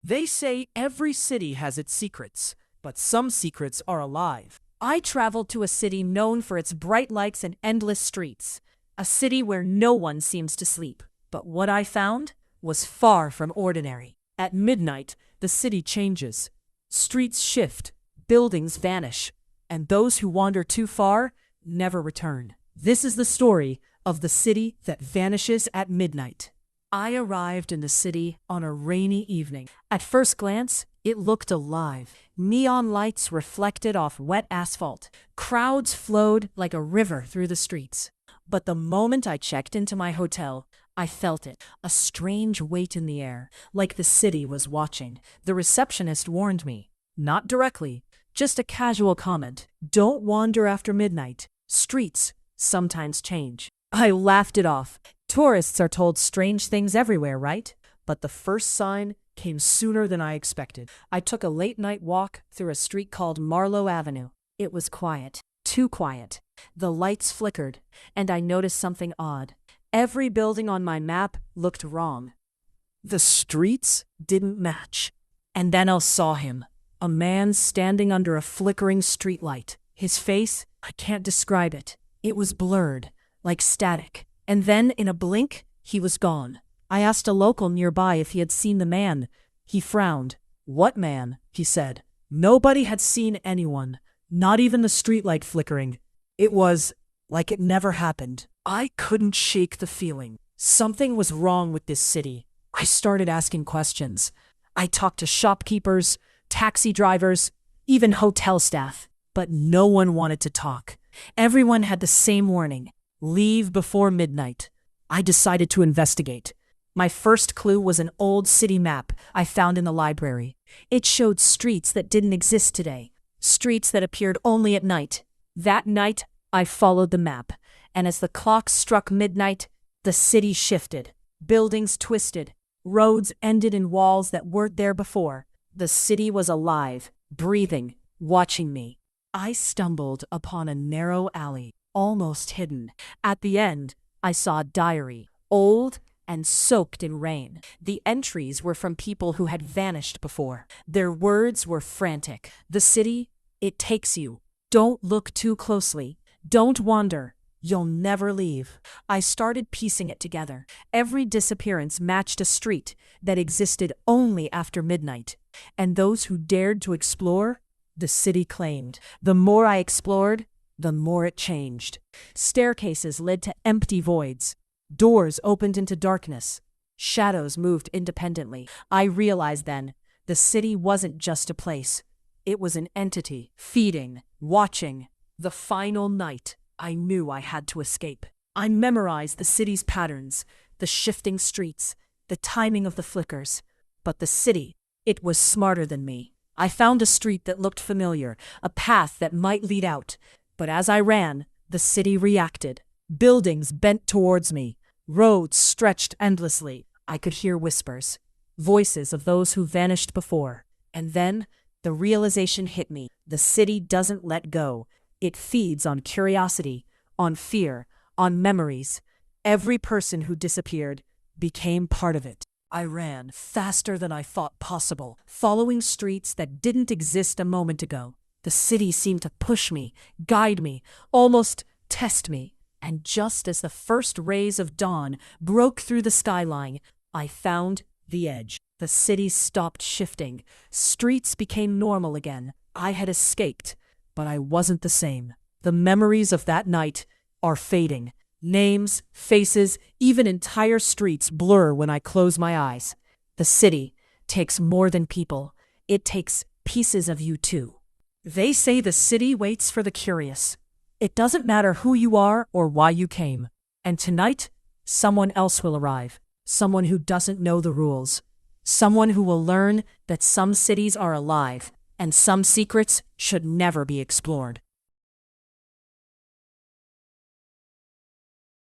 They say every city has its secrets, but some secrets are alive. I traveled to a city known for its bright lights and endless streets, a city where no one seems to sleep. But what I found was far from ordinary. At midnight, the city changes. Streets shift, buildings vanish, and those who wander too far never return. This is the story of the city that vanishes at midnight. I arrived in the city on a rainy evening. At first glance, it looked alive. Neon lights reflected off wet asphalt. Crowds flowed like a river through the streets. But the moment I checked into my hotel, I felt it, a strange weight in the air, like the city was watching. The receptionist warned me, not directly, just a casual comment. Don't wander after midnight. Streets sometimes change. I laughed it off. Tourists are told strange things everywhere, right? But the first sign came sooner than I expected. I took a late-night walk through a street called Marlowe Avenue. It was quiet, too quiet. The lights flickered, and I noticed something odd. Every building on my map looked wrong. The streets didn't match. And then I saw him, a man standing under a flickering streetlight. His face, I can't describe it. It was blurred, like static. And then, in a blink, he was gone. I asked a local nearby if he had seen the man. He frowned. "What man?" he said. Nobody had seen anyone, not even the streetlight flickering. It was like it never happened. I couldn't shake the feeling. Something was wrong with this city. I started asking questions. I talked to shopkeepers, taxi drivers, even hotel staff, but no one wanted to talk. Everyone had the same warning: leave before midnight. I decided to investigate. My first clue was an old city map I found in the library. It showed streets that didn't exist today, streets that appeared only at night. That night, I followed the map, and as the clock struck midnight, the city shifted. Buildings twisted. Roads ended in walls that weren't there before. The city was alive, breathing, watching me. I stumbled upon a narrow alley, almost hidden. At the end, I saw a diary, old and soaked in rain. The entries were from people who had vanished before. Their words were frantic. "The city, it takes you. Don't look too closely. Don't wander. You'll never leave." I started piecing it together. Every disappearance matched a street that existed only after midnight. And those who dared to explore, the city claimed. The more I explored, the more it changed. Staircases led to empty voids. Doors opened into darkness. Shadows moved independently. I realized then, the city wasn't just a place. It was an entity, feeding, watching. The final night, I knew I had to escape. I memorized the city's patterns, the shifting streets, the timing of the flickers. But the city, it was smarter than me. I found a street that looked familiar, a path that might lead out. But as I ran, the city reacted. Buildings bent towards me. Roads stretched endlessly. I could hear whispers, voices of those who vanished before. And then, the realization hit me. The city doesn't let go. It feeds on curiosity, on fear, on memories. Every person who disappeared became part of it. I ran faster than I thought possible, following streets that didn't exist a moment ago. The city seemed to push me, guide me, almost test me. And just as the first rays of dawn broke through the skyline, I found the edge. The city stopped shifting. Streets became normal again. I had escaped, but I wasn't the same. The memories of that night are fading. Names, faces, even entire streets blur when I close my eyes. The city takes more than people. It takes pieces of you too. They say the city waits for the curious. It doesn't matter who you are or why you came. And tonight, someone else will arrive. Someone who doesn't know the rules. Someone who will learn that some cities are alive and some secrets should never be explored.